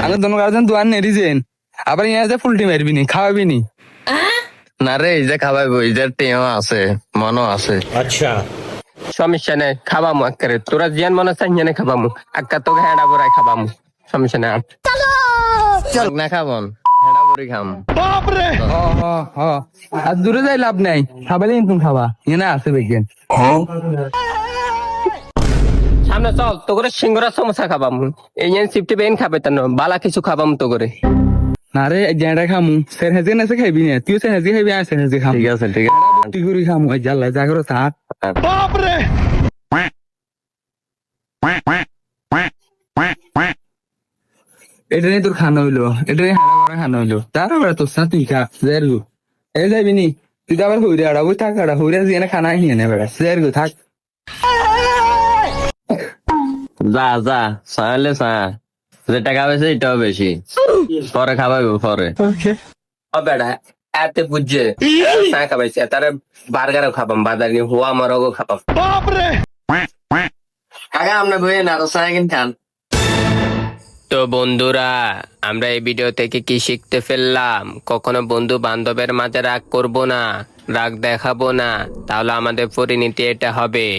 আগে দোনো গার্জেন দোয়ান নেরিজেন আবার ইয়া ফুলটি মারবি নি খাওয়াবি নি না রে এই যে খাওয়াইবো এই যে টেও আছে মনও আছে। अच्छा সমস্যা নেই খাবামু আক্কারে তোরা জিয়ান মনে চাই জানে খাবামু আক্কা তোকে হেডা বড়াই খাবামু সমস্যা নেই না খাবন হেডা বড়ি খাম। আর দূরে যাই লাভ নাই খাবালে তুমি খাবা ইয়ে আছে বেগেন সামনে চল তো করে সিঙ্গরা সমোসা খাবামু এই যে সিফটি বেন খাবে তান বালা কিছু খাবামু তো করে না রে জেঁটা খামু সের হেজে না খাইবি না তুই সের হেজে খাইবি আর সের হেজে খাম ঠিক আছে ঠিক আছে তুই করে খামু জাল্লা জাগরো থাক এটা নিয়ে তোর খানা হইলো এটা নিয়ে হারা করা খানা হইলো তারপরে তোর সাথে তুই খা জেরগু এ যাবি নি তুই তো আবার হইরে আড়া বই থাক আড়া হইরে দিয়ে খানা নিয়ে নে বেড়া জেরগু থাক যা যা চাইলে চা যে টাকা পেয়েছে এটাও বেশি পরে খাওয়াইবো পরে। ও বেড়া এতে বুঝছে চা খাবাইছে তারে বার্গারও খাবাম বাজার নিয়ে হুয়া মরগও খাবাম কাকা আপনি বইয়ে না চা কিন খান। তো বন্ধুরা আমরা এই ভিডিও থেকে কি শিখতে ফেললাম কখনো বন্ধু বান্ধবের মাঝে রাগ করব না রাগ দেখাবো না তাহলে আমাদের পরিণতি এটা হবে।